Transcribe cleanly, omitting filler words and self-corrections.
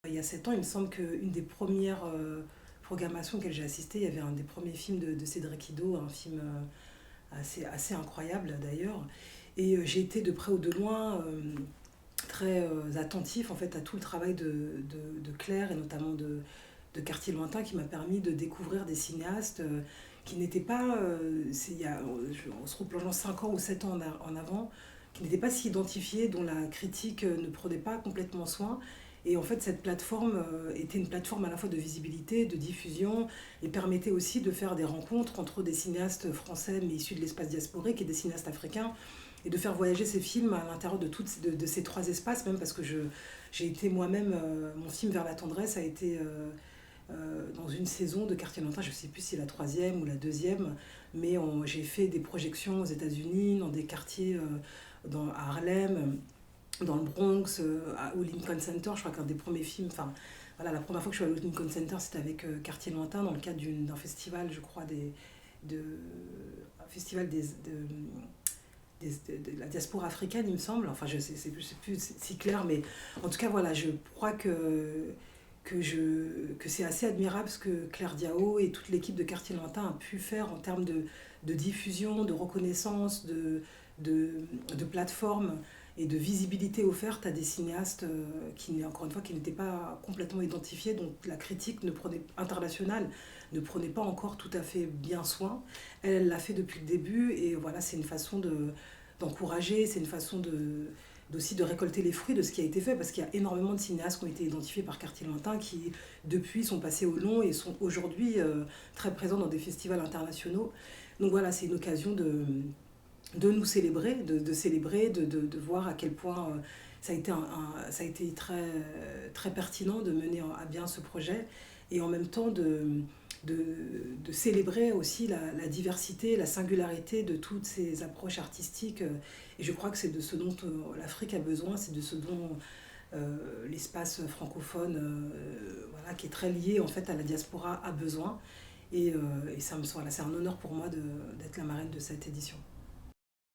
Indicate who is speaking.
Speaker 1: il y a 7 ans, il me semble qu'une des premières programmations auxquelles j'ai assisté, il y avait un des premiers films de Cédric Ido, un film assez incroyable d'ailleurs. Et j'ai été de près ou de loin très attentif en fait à tout le travail de Claire et notamment de Quartier Lointain qui m'a permis de découvrir des cinéastes qui n'étaient pas, en se replongeant 5 ans ou 7 ans en avant, qui n'étaient pas si identifiés, dont la critique ne prenait pas complètement soin. Et en fait, cette plateforme était une plateforme à la fois de visibilité, de diffusion, et permettait aussi de faire des rencontres entre des cinéastes français, mais issus de l'espace diasporique, et des cinéastes africains, et de faire voyager ces films à l'intérieur de ces trois espaces, même parce que j'ai été moi-même, mon film Vers la tendresse a été dans une saison de Quartier Lointain, je ne sais plus si c'est la troisième ou la deuxième, mais j'ai fait des projections aux États-Unis, dans des quartiers, à Harlem, dans le Bronx, au Lincoln Center. Je crois qu'un des premiers films, enfin voilà, la première fois que je suis allée au Lincoln Center, c'était avec Quartier Lointain, dans le cadre d'un festival, je crois, un festival de la diaspora africaine, il me semble. Enfin, je sais, c'est plus si clair, mais en tout cas, voilà, je crois que c'est assez admirable ce que Claire Diao et toute l'équipe de Quartier Lointain a pu faire en termes de diffusion, de reconnaissance, de plateforme et de visibilité offerte à des cinéastes qui, encore une fois, qui n'étaient pas complètement identifiés, dont la critique internationale ne prenait pas encore tout à fait bien soin. Elle l'a fait depuis le début et voilà, c'est une façon d'encourager, c'est une façon aussi de récolter les fruits de ce qui a été fait, parce qu'il y a énormément de cinéastes qui ont été identifiés par Quartier Lointain qui, depuis, sont passés au long et sont aujourd'hui très présents dans des festivals internationaux. Donc voilà, c'est une occasion de nous célébrer, de célébrer, de voir à quel point ça a été très, très pertinent de mener à bien ce projet et en même temps de célébrer aussi la diversité, la singularité de toutes ces approches artistiques. Et je crois que c'est de ce dont l'Afrique a besoin, c'est de ce dont l'espace francophone, voilà, qui est très lié en fait à la diaspora, a besoin. Et ça me semble, c'est un honneur pour moi d'être la marraine de cette édition.